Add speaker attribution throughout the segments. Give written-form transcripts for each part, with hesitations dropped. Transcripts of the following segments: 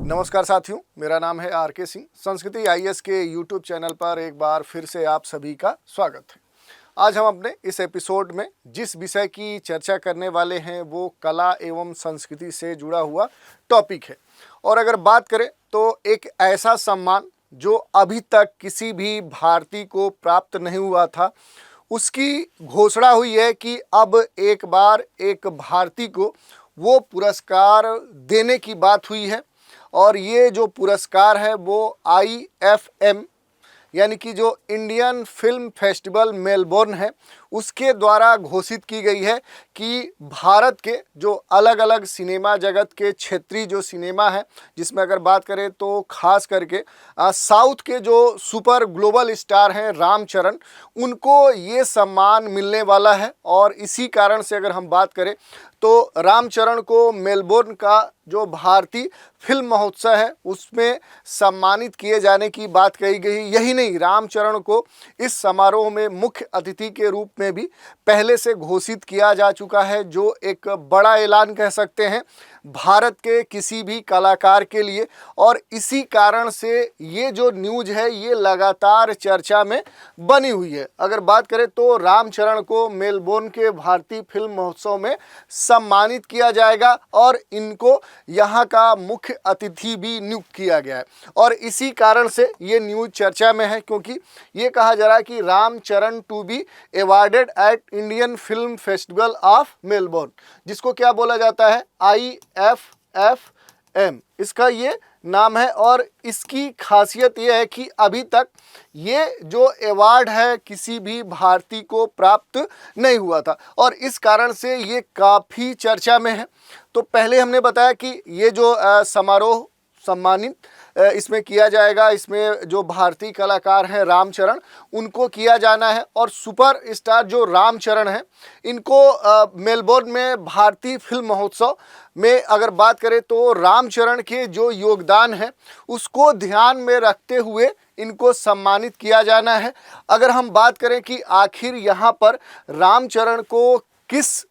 Speaker 1: नमस्कार साथियों, मेरा नाम है आर के सिंह। संस्कृति आईएएस के यूट्यूब चैनल पर एक बार फिर से आप सभी का स्वागत है। आज हम अपने इस एपिसोड में जिस विषय की चर्चा करने वाले हैं वो कला एवं संस्कृति से जुड़ा हुआ टॉपिक है। और अगर बात करें तो एक ऐसा सम्मान जो अभी तक किसी भी भारतीय को प्राप्त नहीं हुआ था, उसकी घोषणा हुई है कि अब एक बार एक भारतीय को वो पुरस्कार देने की बात हुई है। और ये जो पुरस्कार है वो IFM यानी कि जो इंडियन फिल्म फेस्टिवल मेलबोर्न है उसके द्वारा घोषित की गई है कि भारत के जो अलग अलग सिनेमा जगत के क्षेत्रीय जो सिनेमा है, जिसमें अगर बात करें तो खास करके साउथ के जो सुपर ग्लोबल स्टार हैं रामचरण, उनको ये सम्मान मिलने वाला है। और इसी कारण से अगर हम बात करें तो रामचरण को मेलबोर्न का जो भारतीय फिल्म महोत्सव है उसमें सम्मानित किए जाने की बात कही गई। यही नहीं, रामचरण को इस समारोह में मुख्य अतिथि के रूप में भी पहले से घोषित किया जा चुका है, जो एक बड़ा ऐलान कह सकते हैं भारत के किसी भी कलाकार के लिए। और इसी कारण से ये जो न्यूज़ है ये लगातार चर्चा में बनी हुई है। अगर बात करें तो रामचरण को मेलबोर्न के भारतीय फिल्म महोत्सव में सम्मानित किया जाएगा और इनको यहाँ का मुख्य अतिथि भी नियुक्त किया गया है। और इसी कारण से ये न्यूज़ चर्चा में है, क्योंकि ये कहा जा रहा है कि Ram Charan to be awarded at Indian film festival of Melbourne, जिसको क्या बोला जाता है IFFM, इसका ये नाम है। और इसकी खासियत ये है कि अभी तक ये जो अवार्ड है किसी भी भारतीय को प्राप्त नहीं हुआ था और इस कारण से ये काफ़ी चर्चा में है। तो पहले हमने बताया कि ये जो समारोह सम्मानित इसमें किया जाएगा, इसमें जो भारतीय कलाकार हैं रामचरण, उनको किया जाना है। और सुपर स्टार जो रामचरण हैं इनको मेलबोर्न में भारतीय फिल्म महोत्सव में अगर बात करें तो रामचरण के जो योगदान है उसको ध्यान में रखते हुए इनको सम्मानित किया जाना है। अगर हम बात करें कि आखिर यहाँ पर रामचरण को किस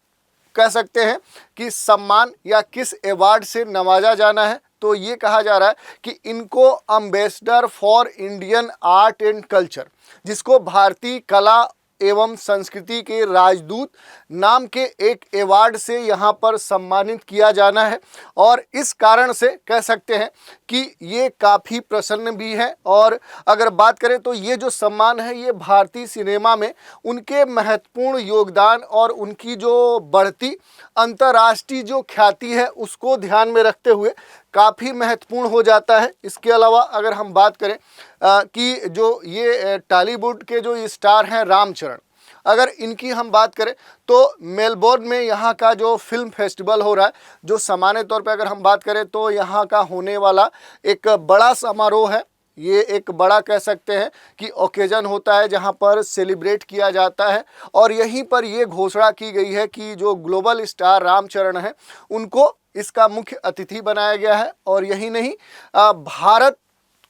Speaker 1: कह सकते हैं कि सम्मान या किस अवार्ड से नवाजा जाना है, तो ये कहा जा रहा है कि इनको ambassador for Indian art and culture, जिसको भारतीय कला एवं संस्कृति के राजदूत नाम के एक अवार्ड से यहाँ पर सम्मानित किया जाना है। और इस कारण से कह सकते हैं कि ये काफ़ी प्रसन्न भी है। और अगर बात करें तो ये जो सम्मान है ये भारतीय सिनेमा में उनके महत्वपूर्ण योगदान और उनकी जो बढ़ती अंतर्राष्ट्रीय जो ख्याति है उसको ध्यान में रखते हुए काफ़ी महत्वपूर्ण हो जाता है। इसके अलावा अगर हम बात करें कि जो ये टॉलीवुड के जो स्टार हैं रामचरण, अगर इनकी हम बात करें तो मेलबोर्न में यहाँ का जो फिल्म फेस्टिवल हो रहा है, जो सामान्य तौर पे अगर हम बात करें तो यहाँ का होने वाला एक बड़ा समारोह है। ये एक बड़ा कह सकते हैं कि ओकेजन होता है जहाँ पर सेलिब्रेट किया जाता है। और यहीं पर ये घोषणा की गई है कि जो ग्लोबल स्टार रामचरण हैं उनको इसका मुख्य अतिथि बनाया गया है। और यही नहीं, भारत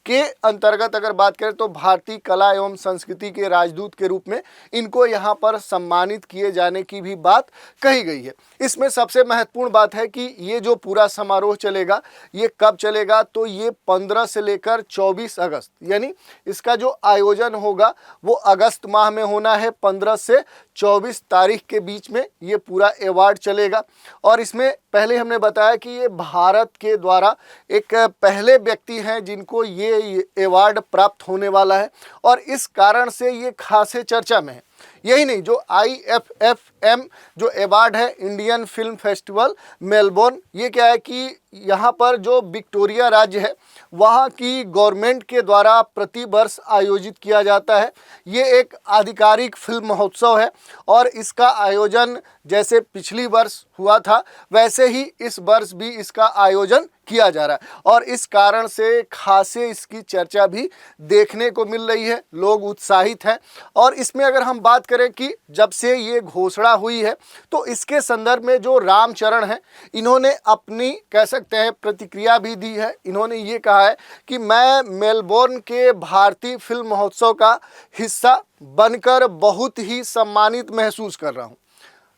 Speaker 1: के अंतर्गत अगर बात करें तो भारतीय कला एवं संस्कृति के राजदूत के रूप में इनको यहाँ पर सम्मानित किए जाने की भी बात कही गई है। इसमें सबसे महत्वपूर्ण बात है कि ये जो पूरा समारोह चलेगा ये कब चलेगा, तो ये 15 से लेकर 24 अगस्त, यानी इसका जो आयोजन होगा वो अगस्त माह में होना है। 15 से 24 तारीख के बीच में ये पूरा अवार्ड चलेगा। और इसमें पहले हमने बताया कि ये भारत के द्वारा एक पहले व्यक्ति हैं जिनको ये अवार्ड प्राप्त होने वाला है और इस कारण से ये खासे चर्चा में है। यही नहीं, जो IFFM जो अवार्ड है इंडियन फिल्म फेस्टिवल मेलबोर्न, ये क्या है कि यहाँ पर जो विक्टोरिया राज्य है वहाँ की गवर्नमेंट के द्वारा प्रति वर्ष आयोजित किया जाता है। ये एक आधिकारिक फिल्म महोत्सव है और इसका आयोजन जैसे पिछली वर्ष हुआ था वैसे ही इस वर्ष भी इसका आयोजन किया जा रहा है। और इस कारण से खासे इसकी चर्चा भी देखने को मिल रही है, लोग उत्साहित हैं। और इसमें अगर हम बात करें कि जब से ये घोषणा हुई है तो इसके संदर्भ में जो रामचरण हैं इन्होंने अपनी कह सकते हैं प्रतिक्रिया भी दी है। इन्होंने ये कहा है कि मैं मेलबोर्न के भारतीय फिल्म महोत्सव का हिस्सा बनकर बहुत ही सम्मानित महसूस कर रहा हूँ।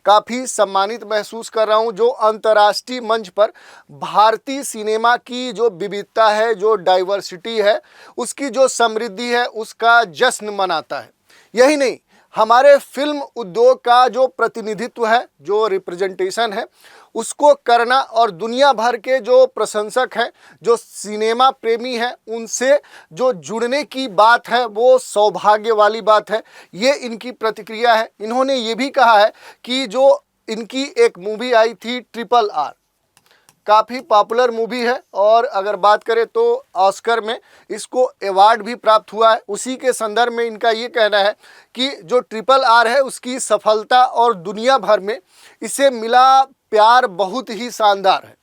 Speaker 1: काफ़ी सम्मानित महसूस कर रहा हूं, जो अंतर्राष्ट्रीय मंच पर भारतीय सिनेमा की जो विविधता है, जो डाइवर्सिटी है, उसकी जो समृद्धि है, उसका जश्न मनाता है। यही नहीं, हमारे फिल्म उद्योग का जो प्रतिनिधित्व है, जो रिप्रेजेंटेशन है, उसको करना और दुनिया भर के जो प्रशंसक हैं, जो सिनेमा प्रेमी हैं, उनसे जो जुड़ने की बात है, वो सौभाग्य वाली बात है। ये इनकी प्रतिक्रिया है। इन्होंने ये भी कहा है कि जो इनकी एक मूवी आई थी RRR, काफ़ी पॉपुलर मूवी है और अगर बात करें तो ऑस्कर में इसको अवार्ड भी प्राप्त हुआ है। उसी के संदर्भ में इनका ये कहना है कि जो RRR है, उसकी सफलता और दुनिया भर में इसे मिला प्यार बहुत ही शानदार है।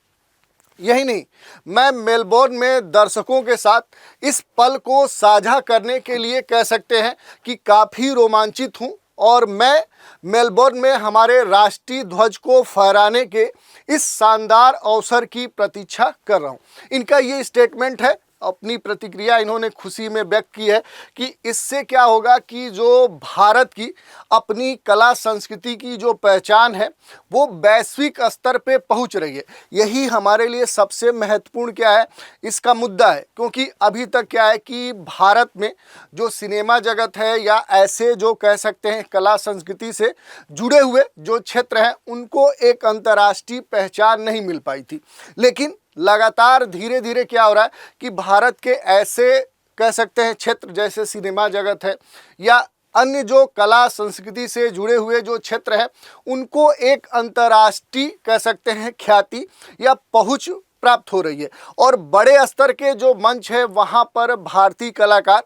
Speaker 1: यही नहीं, मैं मेलबोर्न में दर्शकों के साथ इस पल को साझा करने के लिए कह सकते हैं कि काफ़ी रोमांचित हूँ और मैं मेलबोर्न में हमारे राष्ट्रीय ध्वज को फहराने के इस शानदार अवसर की प्रतीक्षा कर रहा हूँ। इनका ये स्टेटमेंट है, अपनी प्रतिक्रिया इन्होंने खुशी में व्यक्त की है कि इससे क्या होगा कि जो भारत की अपनी कला संस्कृति की जो पहचान है, वो वैश्विक स्तर पे पहुंच रही है। यही हमारे लिए सबसे महत्वपूर्ण क्या है, इसका मुद्दा है। क्योंकि अभी तक क्या है कि भारत में जो सिनेमा जगत है या ऐसे जो कह सकते हैं कला संस्कृति से जुड़े हुए जो क्षेत्र हैं, उनको एक अंतर्राष्ट्रीय पहचान नहीं मिल पाई थी। लेकिन लगातार धीरे धीरे क्या हो रहा है कि भारत के ऐसे कह सकते हैं क्षेत्र जैसे सिनेमा जगत है या अन्य जो कला संस्कृति से जुड़े हुए जो क्षेत्र हैं, उनको एक अंतर्राष्ट्रीय कह सकते हैं ख्याति या पहुंच प्राप्त हो रही है। और बड़े स्तर के जो मंच है, वहां पर भारतीय कलाकार,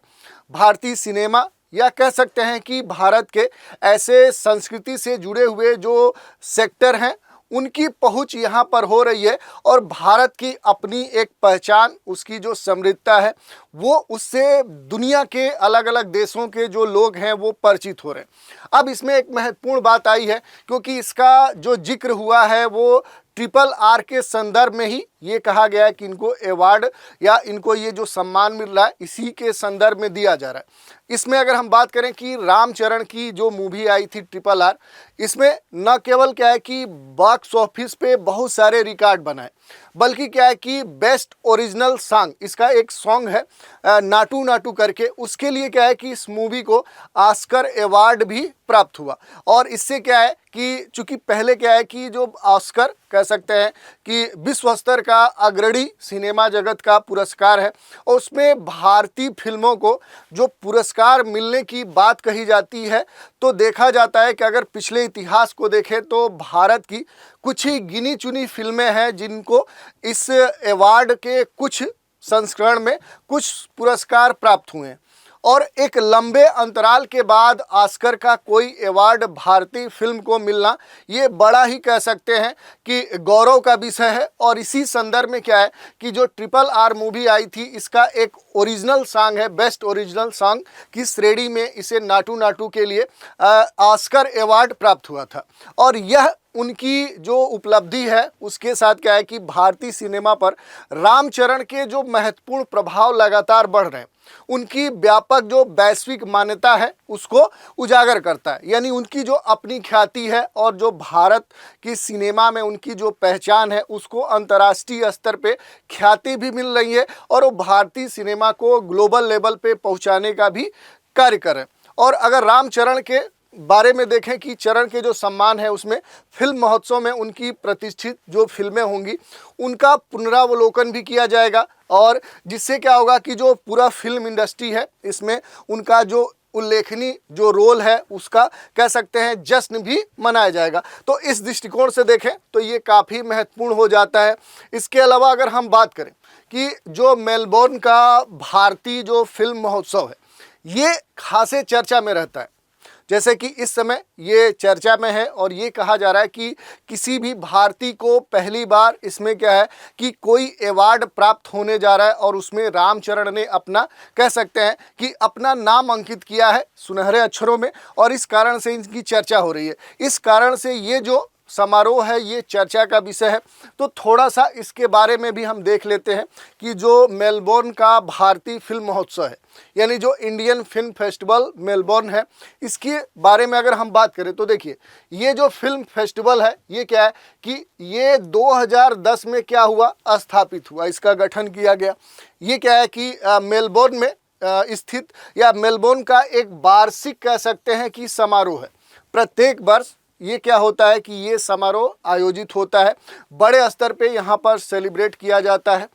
Speaker 1: भारतीय सिनेमा या कह सकते हैं कि भारत के ऐसे संस्कृति से जुड़े हुए जो सेक्टर हैं, उनकी पहुंच यहाँ पर हो रही है और भारत की अपनी एक पहचान, उसकी जो समृद्धता है, वो उससे दुनिया के अलग अलग देशों के जो लोग हैं वो परिचित हो रहे हैं। अब इसमें एक महत्वपूर्ण बात आई है, क्योंकि इसका जो जिक्र हुआ है वो RRR के संदर्भ में ही ये कहा गया है कि इनको अवार्ड या इनको ये जो सम्मान मिल रहा है, इसी के संदर्भ में दिया जा रहा है। इसमें अगर हम बात करें कि रामचरण की जो मूवी आई थी RRR, इसमें न केवल क्या है कि बॉक्स ऑफिस पे बहुत सारे रिकॉर्ड बनाए, बल्कि क्या है कि बेस्ट ओरिजिनल सॉन्ग, इसका एक सॉन्ग है नाटू नाटू करके, उसके लिए क्या है कि इस मूवी को ऑस्कर अवार्ड भी प्राप्त हुआ। और इससे क्या है कि चूंकि पहले क्या है कि जो ऑस्कर कह सकते हैं कि विश्व स्तर का अग्रणी सिनेमा जगत का पुरस्कार है, और उसमें भारतीय फिल्मों को जो पुरस्कार मिलने की बात कही जाती है, तो देखा जाता है कि अगर पिछले इतिहास को देखें तो भारत की कुछ ही गिनी चुनी फिल्में हैं जिनको इस अवार्ड के कुछ संस्करण में कुछ पुरस्कार प्राप्त हुए हैं। और एक लंबे अंतराल के बाद ऑस्कर का कोई अवार्ड भारतीय फिल्म को मिलना, ये बड़ा ही कह सकते हैं कि गौरव का विषय है। और इसी संदर्भ में क्या है कि जो RRR मूवी आई थी, इसका एक ओरिजिनल सॉन्ग है, बेस्ट ओरिजिनल सॉन्ग की श्रेणी में इसे नाटू नाटू के लिए ऑस्कर अवार्ड प्राप्त हुआ था। और यह उनकी जो उपलब्धि है, उसके साथ क्या है कि भारतीय सिनेमा पर रामचरण के जो महत्वपूर्ण प्रभाव लगातार बढ़ रहे हैं, उनकी व्यापक जो वैश्विक मान्यता है उसको उजागर करता है। यानी उनकी जो अपनी ख्याति है और जो भारत की सिनेमा में उनकी जो पहचान है, उसको अंतर्राष्ट्रीय स्तर पे ख्याति भी मिल रही है और वो भारतीय सिनेमा को ग्लोबल लेवल पे पहुंचाने का भी कार्य कर रहे हैं। और अगर रामचरण के बारे में देखें कि चरण के जो सम्मान है, उसमें फिल्म महोत्सव में उनकी प्रतिष्ठित जो फिल्में होंगी उनका पुनरावलोकन भी किया जाएगा, और जिससे क्या होगा कि जो पूरा फिल्म इंडस्ट्री है, इसमें उनका जो उल्लेखनीय जो रोल है उसका कह सकते हैं जश्न भी मनाया जाएगा। तो इस दृष्टिकोण से देखें तो ये काफ़ी महत्वपूर्ण हो जाता है। इसके अलावा अगर हम बात करें कि जो मेलबोर्न का भारतीय जो फिल्म महोत्सव है, ये खासे चर्चा में रहता है। जैसे कि इस समय ये चर्चा में है और ये कहा जा रहा है कि किसी भी भारतीय को पहली बार इसमें क्या है कि कोई अवार्ड प्राप्त होने जा रहा है, और उसमें रामचरण ने अपना कह सकते हैं कि अपना नाम अंकित किया है सुनहरे अक्षरों में, और इस कारण से इनकी चर्चा हो रही है। इस कारण से ये जो समारोह है ये चर्चा का विषय है। तो थोड़ा सा इसके बारे में भी हम देख लेते हैं कि जो मेलबोर्न का भारतीय फिल्म महोत्सव है, यानी जो इंडियन फिल्म फेस्टिवल मेलबोर्न है, इसके बारे में अगर हम बात करें तो देखिए, ये जो फिल्म फेस्टिवल है ये क्या है कि ये 2010 में क्या हुआ, स्थापित हुआ, इसका गठन किया गया। ये क्या है कि मेलबोर्न में स्थित या मेलबोर्न का एक वार्षिक कह सकते हैं कि समारोह है। प्रत्येक वर्ष ये क्या होता है कि ये समारोह आयोजित होता है, बड़े स्तर पे यहाँ पर सेलिब्रेट किया जाता है।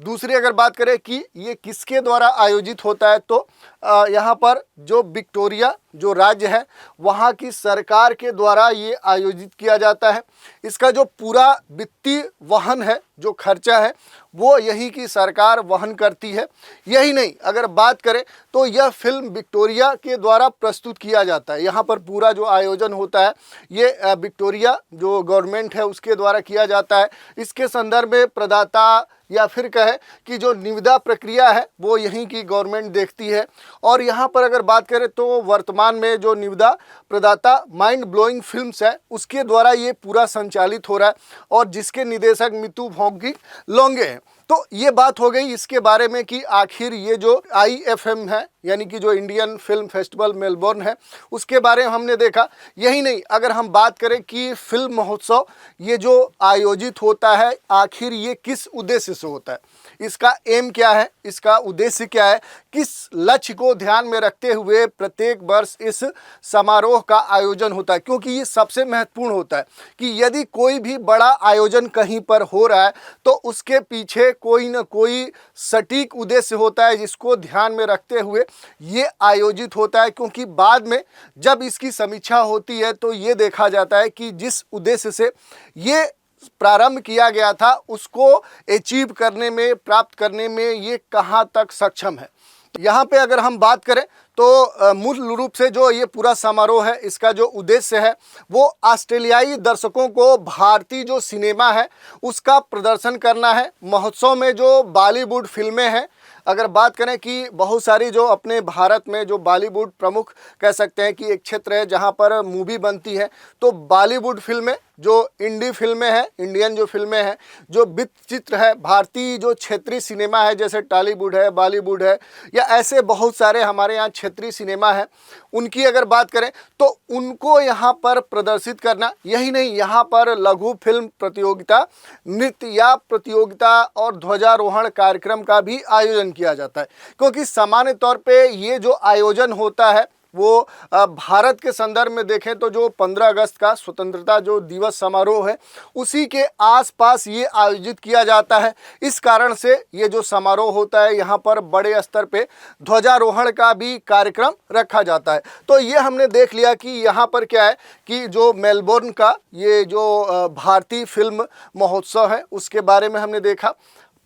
Speaker 1: दूसरी अगर बात करें कि ये किसके द्वारा आयोजित होता है, तो यहाँ पर जो विक्टोरिया जो राज्य है वहाँ की सरकार के द्वारा ये आयोजित किया जाता है। इसका जो पूरा वित्तीय वहन है, जो खर्चा है, वो यही की सरकार वहन करती है। यही नहीं, अगर बात करें तो यह फिल्म विक्टोरिया के द्वारा प्रस्तुत किया जाता है। यहाँ पर पूरा जो आयोजन होता है ये विक्टोरिया जो गवर्नमेंट है उसके द्वारा किया जाता है। इसके संदर्भ में प्रदाता या फिर कहे कि जो निविदा प्रक्रिया है वो यहीं की गवर्नमेंट देखती है। और यहाँ पर अगर बात करें तो वर्तमान में जो निविदा प्रदाता माइंड ब्लोइंग फिल्म्स है उसके द्वारा ये पूरा संचालित हो रहा है और जिसके निदेशक मितू भोंगी लोंगे हैं। तो ये बात हो गई इसके बारे में कि आखिर ये जो IFM है यानी कि जो इंडियन फिल्म फेस्टिवल मेलबोर्न है उसके बारे में हमने देखा। यही नहीं, अगर हम बात करें कि फिल्म महोत्सव ये जो आयोजित होता है आखिर ये किस उद्देश्य से होता है, इसका एम क्या है, इसका उद्देश्य क्या है, किस लक्ष्य को ध्यान में रखते हुए प्रत्येक वर्ष इस समारोह का आयोजन होता है। क्योंकि ये सबसे महत्वपूर्ण होता है कि यदि कोई भी बड़ा आयोजन कहीं पर हो रहा है तो उसके पीछे कोई न कोई सटीक उद्देश्य होता है जिसको ध्यान में रखते हुए ये आयोजित होता है। क्योंकि बाद में जब इसकी समीक्षा होती है तो ये देखा जाता है कि जिस उद्देश्य से ये प्रारंभ किया गया था उसको अचीव करने में, प्राप्त करने में ये कहाँ तक सक्षम है। यहाँ पे अगर हम बात करें तो मूल रूप से जो ये पूरा समारोह है इसका जो उद्देश्य है वो ऑस्ट्रेलियाई दर्शकों को भारतीय जो सिनेमा है उसका प्रदर्शन करना है। महोत्सव में जो बॉलीवुड फिल्में हैं, अगर बात करें कि बहुत सारी जो अपने भारत में जो बॉलीवुड प्रमुख कह सकते हैं कि एक क्षेत्र है जहां पर मूवी बनती है, तो बॉलीवुड फिल्में जो इंडी फिल्में हैं, इंडियन जो फिल्में हैं, जो चित्र है, भारतीय जो क्षेत्रीय सिनेमा है जैसे टॉलीवुड है, बॉलीवुड है या ऐसे बहुत सारे हमारे यहाँ क्षेत्रीय सिनेमा है, उनकी अगर बात करें तो उनको यहाँ पर प्रदर्शित करना। यही नहीं, यहाँ पर लघु फिल्म प्रतियोगिता, नृत्य या प्रतियोगिता और ध्वजारोहण कार्यक्रम का भी आयोजन किया जाता है। क्योंकि सामान्य तौर पे ये जो आयोजन होता है वो भारत के संदर्भ में देखें तो जो 15 अगस्त का स्वतंत्रता जो दिवस समारोह है उसी के आसपास ये आयोजित किया जाता है। इस कारण से ये जो समारोह होता है यहाँ पर बड़े स्तर पे ध्वजारोहण का भी कार्यक्रम रखा जाता है। तो ये हमने देख लिया कि यहाँ पर क्या है कि जो मेलबोर्न का ये जो भारतीय फिल्म महोत्सव है उसके बारे में हमने देखा।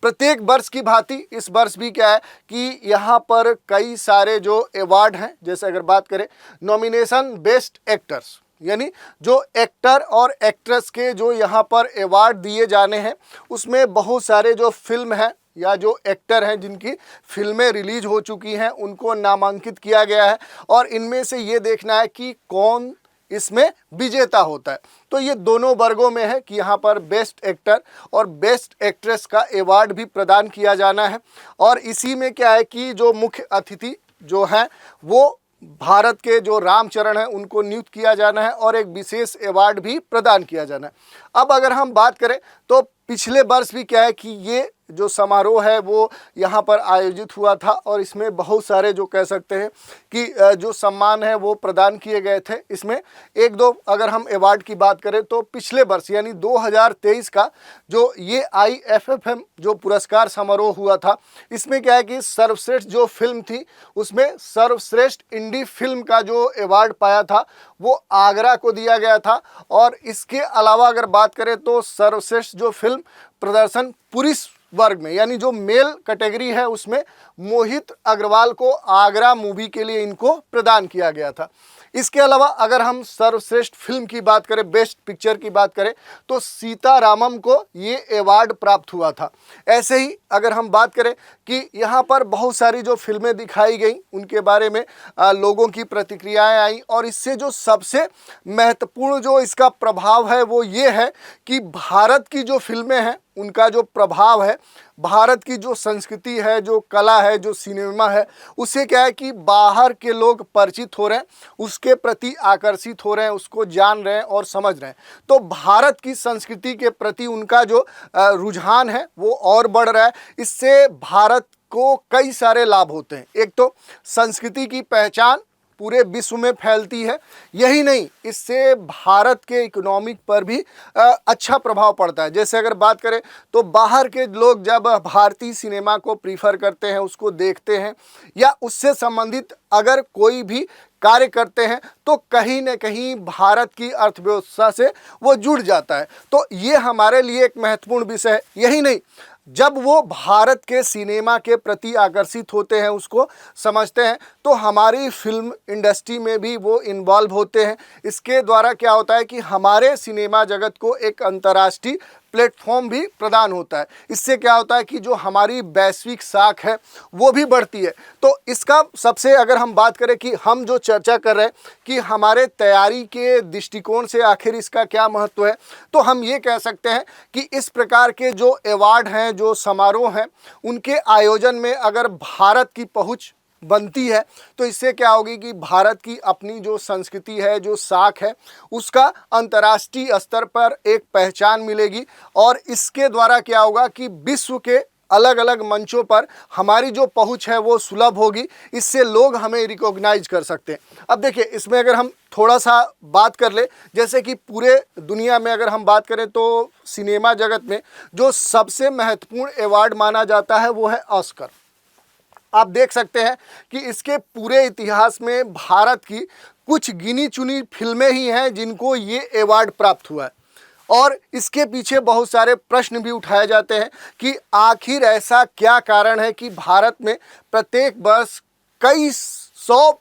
Speaker 1: प्रत्येक वर्ष की भांति इस वर्ष भी क्या है कि यहाँ पर कई सारे जो अवार्ड हैं, जैसे अगर बात करें नॉमिनेशन बेस्ट एक्टर्स यानी जो एक्टर और एक्ट्रेस के जो यहाँ पर अवार्ड दिए जाने हैं उसमें बहुत सारे जो फिल्म हैं या जो एक्टर हैं जिनकी फिल्में रिलीज हो चुकी हैं उनको नामांकित किया गया है और इनमें से ये देखना है कि कौन इसमें विजेता होता है। तो ये दोनों वर्गों में है कि यहाँ पर बेस्ट एक्टर और बेस्ट एक्ट्रेस का अवार्ड भी प्रदान किया जाना है। और इसी में क्या है कि जो मुख्य अतिथि जो हैं वो भारत के जो रामचरण हैं उनको नियुक्त किया जाना है और एक विशेष अवार्ड भी प्रदान किया जाना है। अब अगर हम बात करें तो पिछले वर्ष भी क्या है कि ये जो समारोह है वो यहाँ पर आयोजित हुआ था और इसमें बहुत सारे जो कह सकते हैं कि जो सम्मान है वो प्रदान किए गए थे। इसमें एक दो अगर हम अवार्ड की बात करें तो पिछले वर्ष यानी 2023 का जो ये IFFM जो पुरस्कार समारोह हुआ था इसमें क्या है कि सर्वश्रेष्ठ जो फिल्म थी उसमें सर्वश्रेष्ठ इंडी फिल्म का जो अवार्ड पाया था वो आगरा को दिया गया था। और इसके अलावा अगर बात करें तो सर्वश्रेष्ठ जो फिल्म प्रदर्शन पुरुष वर्ग में, यानी जो मेल कैटेगरी है उसमें मोहित अग्रवाल को आगरा मूवी के लिए इनको प्रदान किया गया था। इसके अलावा अगर हम सर्वश्रेष्ठ फिल्म की बात करें, बेस्ट पिक्चर की बात करें, तो सीतारामम को ये अवार्ड प्राप्त हुआ था। ऐसे ही अगर हम बात करें कि यहाँ पर बहुत सारी जो फिल्में दिखाई गई उनके बारे में लोगों की प्रतिक्रियाएं आई, और इससे जो सबसे महत्वपूर्ण जो इसका प्रभाव है वो ये है कि भारत की जो फिल्में हैं उनका जो प्रभाव है, भारत की जो संस्कृति है, जो कला है, जो सिनेमा है, उससे क्या है कि बाहर के लोग परिचित हो रहे हैं, उसके प्रति आकर्षित हो रहे हैं, उसको जान रहे हैं और समझ रहे हैं। तो भारत की संस्कृति के प्रति उनका जो रुझान है वो और बढ़ रहा है। इससे भारत को कई सारे लाभ होते हैं। एक तो संस्कृति की पहचान पूरे विश्व में फैलती है, यही नहीं, इससे भारत के इकोनॉमिक पर भी अच्छा प्रभाव पड़ता है। जैसे अगर बात करें तो बाहर के लोग जब भारतीय सिनेमा को प्रीफर करते हैं, उसको देखते हैं या उससे संबंधित अगर कोई भी कार्य करते हैं तो कहीं न कहीं भारत की अर्थव्यवस्था से वो जुड़ जाता है। तो ये हमारे लिए एक महत्वपूर्ण विषय है। यही नहीं, जब वो भारत के सिनेमा के प्रति आकर्षित होते हैं, उसको समझते हैं, तो हमारी फिल्म इंडस्ट्री में भी वो इन्वॉल्व होते हैं। इसके द्वारा क्या होता है कि हमारे सिनेमा जगत को एक अंतर्राष्ट्रीय प्लेटफॉर्म भी प्रदान होता है। इससे क्या होता है कि जो हमारी वैश्विक साख है वो भी बढ़ती है। तो इसका सबसे अगर हम बात करें कि हम जो चर्चा कर रहे हैं कि हमारे तैयारी के दृष्टिकोण से आखिर इसका क्या महत्व है, तो हम ये कह सकते हैं कि इस प्रकार के जो अवार्ड हैं, जो समारोह हैं, उनके आयोजन में अगर भारत की पहुँच बनती है तो इससे क्या होगी कि भारत की अपनी जो संस्कृति है, जो साख है, उसका अंतर्राष्ट्रीय स्तर पर एक पहचान मिलेगी, और इसके द्वारा क्या होगा कि विश्व के अलग अलग मंचों पर हमारी जो पहुंच है वो सुलभ होगी। इससे लोग हमें रिकॉग्नाइज कर सकते हैं। अब देखिए, इसमें अगर हम थोड़ा सा बात कर ले, जैसे कि पूरे दुनिया में अगर हम बात करें तो सिनेमा जगत में जो सबसे महत्वपूर्ण अवार्ड माना जाता है वो है ऑस्कर। आप देख सकते हैं कि इसके पूरे इतिहास में भारत की कुछ गिनी चुनी फिल्में ही हैं जिनको ये अवार्ड प्राप्त हुआ है, और इसके पीछे बहुत सारे प्रश्न भी उठाए जाते हैं कि आखिर ऐसा क्या कारण है कि भारत में प्रत्येक वर्ष कई सौ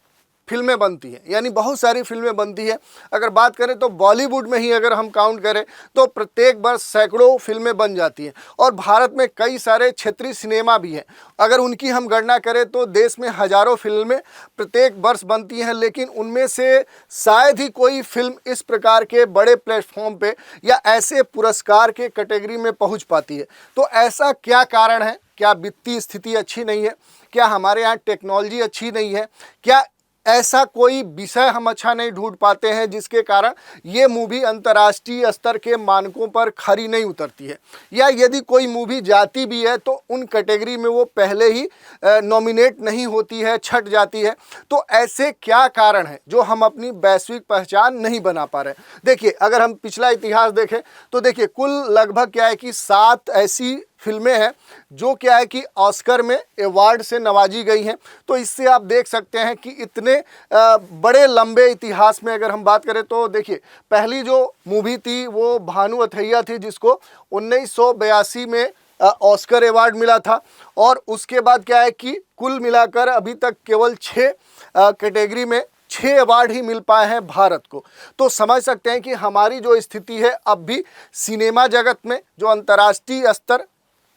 Speaker 1: फिल्में बनती हैं, यानी बहुत सारी फिल्में बनती हैं। अगर बात करें तो बॉलीवुड में ही अगर हम काउंट करें तो प्रत्येक वर्ष सैकड़ों फिल्में बन जाती हैं, और भारत में कई सारे क्षेत्रीय सिनेमा भी हैं। अगर उनकी हम गणना करें तो देश में हजारों फिल्में प्रत्येक वर्ष बनती हैं, लेकिन उनमें से शायद ही कोई फिल्म इस प्रकार के बड़े प्लेटफॉर्म पे या ऐसे पुरस्कार के कैटेगरी में पहुंच पाती है। तो ऐसा क्या कारण है? क्या वित्तीय स्थिति अच्छी नहीं है? क्या हमारे यहाँ टेक्नोलॉजी अच्छी नहीं है? क्या ऐसा कोई विषय हम अच्छा नहीं ढूंढ पाते हैं जिसके कारण ये मूवी अंतर्राष्ट्रीय स्तर के मानकों पर खरी नहीं उतरती है? या यदि कोई मूवी जाती भी है तो उन कैटेगरी में वो पहले ही नॉमिनेट नहीं होती है, छट जाती है? तो ऐसे क्या कारण है जो हम अपनी वैश्विक पहचान नहीं बना पा रहे? देखिए, अगर हम पिछला इतिहास देखें तो देखिए, कुल लगभग क्या है कि 7 ऐसी फिल्में हैं जो क्या है कि ऑस्कर में अवार्ड से नवाजी गई हैं। तो इससे आप देख सकते हैं कि इतने बड़े लंबे इतिहास में अगर हम बात करें तो देखिए, पहली जो मूवी थी वो भानु अथैया थी, जिसको 1982 में ऑस्कर अवार्ड मिला था, और उसके बाद क्या है कि कुल मिलाकर अभी तक केवल 6 कैटेगरी में 6 अवार्ड ही मिल पाए हैं भारत को। तो समझ सकते हैं कि हमारी जो स्थिति है, अब भी सिनेमा जगत में जो अंतर्राष्ट्रीय स्तर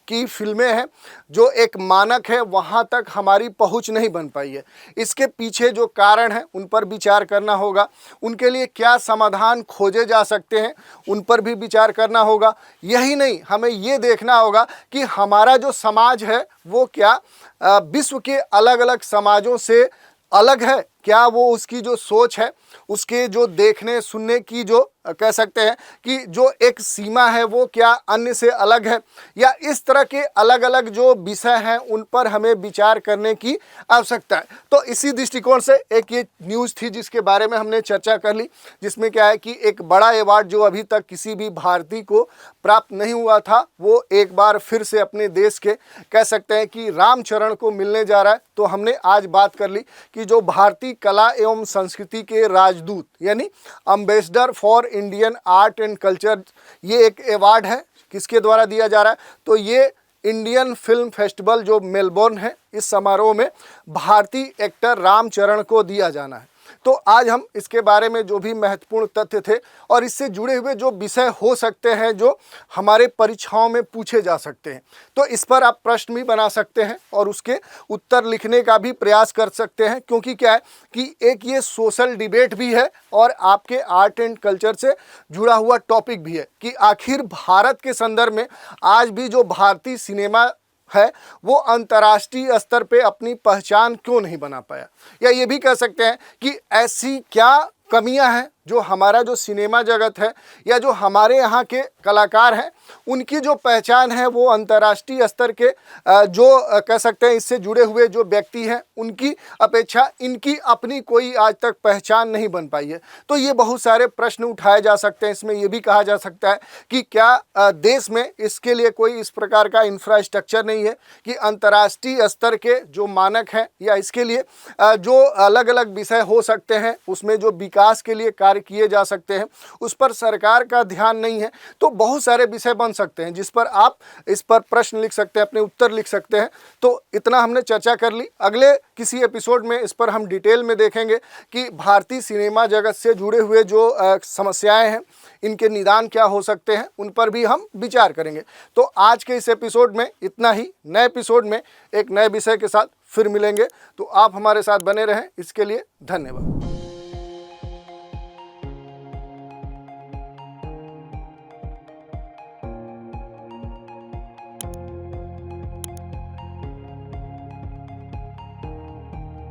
Speaker 1: की फिल्में हैं, जो एक मानक है, वहाँ तक हमारी पहुँच नहीं बन पाई है। इसके पीछे जो कारण है उन पर विचार करना होगा, उनके लिए क्या समाधान खोजे जा सकते हैं उन पर भी विचार करना होगा। यही नहीं, हमें ये देखना होगा कि हमारा जो समाज है वो क्या विश्व के अलग अलग समाजों से अलग है? क्या वो उसकी जो सोच है, उसके जो देखने सुनने की जो कह सकते हैं कि जो एक सीमा है वो क्या अन्य से अलग है? या इस तरह के अलग अलग जो विषय हैं उन पर हमें विचार करने की आवश्यकता है। तो इसी दृष्टिकोण से एक ये न्यूज़ थी जिसके बारे में हमने चर्चा कर ली, जिसमें क्या है कि एक बड़ा अवार्ड जो अभी तक किसी भी भारतीय को प्राप्त नहीं हुआ था, वो एक बार फिर से अपने देश के कह सकते हैं कि रामचरण को मिलने जा रहा है। तो हमने आज बात कर ली कि जो भारतीय कला एवं संस्कृति के राजदूत यानी ambassador for Indian art and culture, ये एक अवार्ड है, किसके द्वारा दिया जा रहा है? तो ये इंडियन फिल्म फेस्टिवल जो मेलबोर्न है, इस समारोह में भारतीय एक्टर रामचरण को दिया जाना है। तो आज हम इसके बारे में जो भी महत्वपूर्ण तथ्य थे और इससे जुड़े हुए जो विषय हो सकते हैं जो हमारे परीक्षाओं में पूछे जा सकते हैं, तो इस पर आप प्रश्न भी बना सकते हैं और उसके उत्तर लिखने का भी प्रयास कर सकते हैं, क्योंकि क्या है कि एक ये सोशल डिबेट भी है और आपके आर्ट एंड कल्चर से जुड़ा हुआ टॉपिक भी है कि आखिर भारत के संदर्भ में आज भी जो भारतीय सिनेमा है वो अंतर्राष्ट्रीय स्तर पे अपनी पहचान क्यों नहीं बना पाया, या ये भी कह सकते हैं कि ऐसी क्या कमियां हैं जो हमारा जो सिनेमा जगत है या जो हमारे यहाँ के कलाकार हैं उनकी जो पहचान है वो अंतर्राष्ट्रीय स्तर के जो कह सकते हैं इससे जुड़े हुए जो व्यक्ति हैं उनकी अपेक्षा इनकी अपनी कोई आज तक पहचान नहीं बन पाई है। तो ये बहुत सारे प्रश्न उठाए जा सकते हैं। इसमें ये भी कहा जा सकता है कि क्या देश में इसके लिए कोई इस प्रकार का इंफ्रास्ट्रक्चर नहीं है कि अंतर्राष्ट्रीय स्तर के जो मानक हैं या इसके लिए जो अलग अलग विषय हो सकते हैं उसमें जो विकास के लिए कार्य किए जा सकते हैं उस पर सरकार का ध्यान नहीं है। तो बहुत सारे विषय बन सकते हैं जिस पर आप इस पर प्रश्न लिख सकते हैं, अपने उत्तर लिख सकते हैं। तो इतना हमने चर्चा कर ली। अगले किसी एपिसोड में इस पर हम डिटेल में देखेंगे कि भारतीय सिनेमा जगत से जुड़े हुए जो समस्याएं हैं इनके निदान क्या हो सकते हैं, उन पर भी हम विचार करेंगे। तो आज के इस एपिसोड में इतना ही। नए एपिसोड में एक नए विषय के साथ फिर मिलेंगे। तो आप हमारे साथ बने रहें, इसके लिए धन्यवाद।